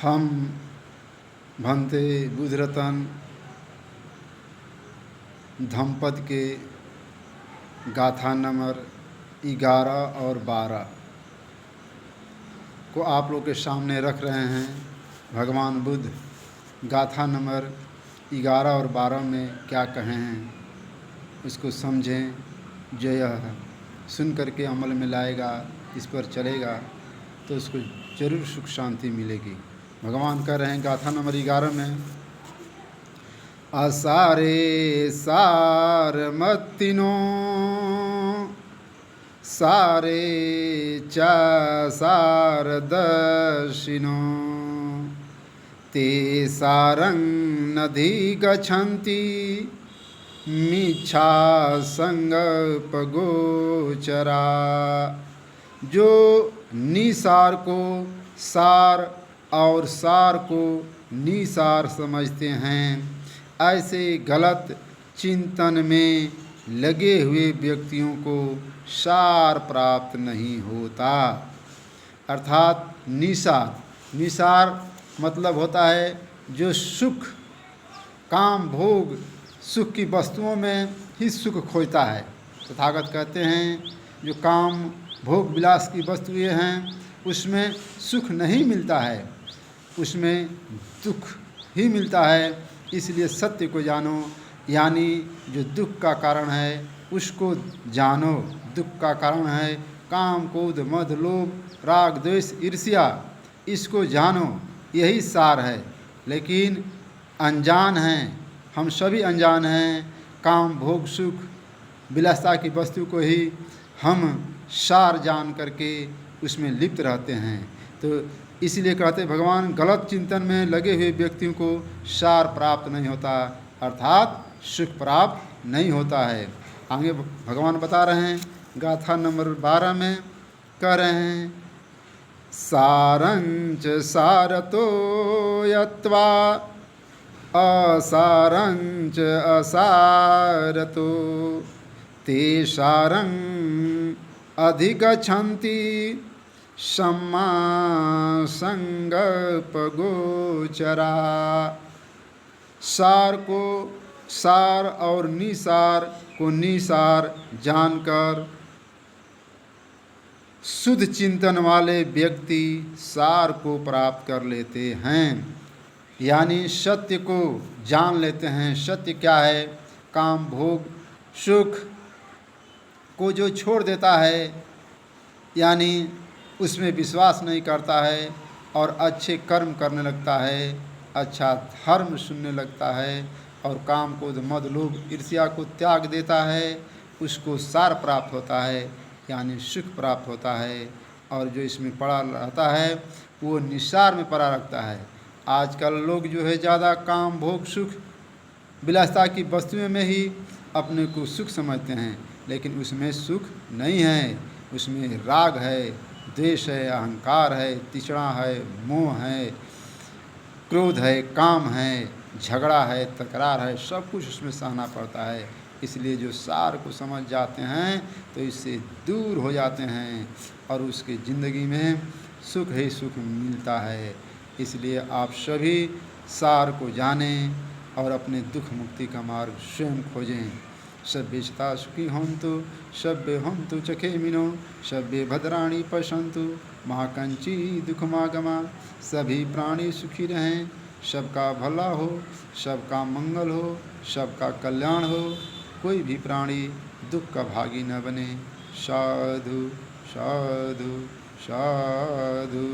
हम भंते बुधरतन धम्पद के गाथा नंबर 11 और 12 को आप लोग के सामने रख रहे हैं। भगवान बुद्ध गाथा नंबर 11 और 12 में क्या कहे हैं उसको समझें। जो यह सुन करके अमल में लाएगा, इस पर चलेगा तो उसको जरूर सुख शांति मिलेगी। भगवान कह रहे हैं गाथा नंबर 11 में, असारे सार मत्तिनो सारे च सारदर्शिनो ते सारं नधि गच्छन्ति मिच्छा संगप गोचरा। जो निसार को सार और सार को निसार समझते हैं, ऐसे गलत चिंतन में लगे हुए व्यक्तियों को सार प्राप्त नहीं होता। अर्थात निसार मतलब होता है जो सुख, काम, भोग, सुख की वस्तुओं में ही सुख खोजता है। तथागत कहते हैं जो काम, भोग, विलास की वस्तुएं हैं उसमें सुख नहीं मिलता है, उसमें दुख ही मिलता है। इसलिए सत्य को जानो, यानी जो दुख का कारण है उसको जानो। दुख का कारण है काम, क्रोध, मद, लोभ, राग, द्वेष, ईर्ष्या, इसको जानो, यही सार है। लेकिन अनजान हैं, हम सभी अनजान हैं। काम, भोग, सुख, विलासता की वस्तु को ही हम सार जान करके उसमें लिप्त रहते हैं। तो इसलिए कहते भगवान, गलत चिंतन में लगे हुए व्यक्तियों को सार प्राप्त नहीं होता, अर्थात सुख प्राप्त नहीं होता है। आगे भगवान बता रहे हैं गाथा नंबर 12 में कह रहे हैं, सारंच सारतो यत्वा असारंच असारतो ते सारं अधिगच्छन्ति सम्मा संगप गोचरा। सार को सार और निसार को निसार जानकर शुद्ध चिंतन वाले व्यक्ति सार को प्राप्त कर लेते हैं, यानी सत्य को जान लेते हैं। सत्य क्या है? काम, भोग, सुख को जो छोड़ देता है, यानी उसमें विश्वास नहीं करता है और अच्छे कर्म करने लगता है, अच्छा धर्म सुनने लगता है और काम, क्रोध, मद, लोभ, ईर्ष्या को त्याग देता है, उसको सार प्राप्त होता है, यानी सुख प्राप्त होता है। और जो इसमें पड़ा रहता है वो निसार में पड़ा रखता है। आजकल लोग जो है ज़्यादा काम, भोग, सुख, विलासता की वस्तुओं में ही अपने को सुख समझते हैं, लेकिन उसमें सुख नहीं है। उसमें राग है, द्वेष है, अहंकार है, तिचड़ा है, मोह है, क्रोध है, काम है, झगड़ा है, तकरार है, सब कुछ उसमें सहना पड़ता है। इसलिए जो सार को समझ जाते हैं तो इससे दूर हो जाते हैं और उसकी ज़िंदगी में सुख ही सुख मिलता है। इसलिए आप सभी सार को जानें और अपने दुख मुक्ति का मार्ग स्वयं खोजें। सभ्य सता सुखी हन्तु सभ्य हन्तु चखेमिनो सभ्य भद्राणि पश्यन्तु महाकंची दुखमागमा। सभी प्राणी सुखी रहें, सबका भला हो, सबका मंगल हो, सबका कल्याण हो, कोई भी प्राणी दुख का भागी न बने। साधु साधु साधु।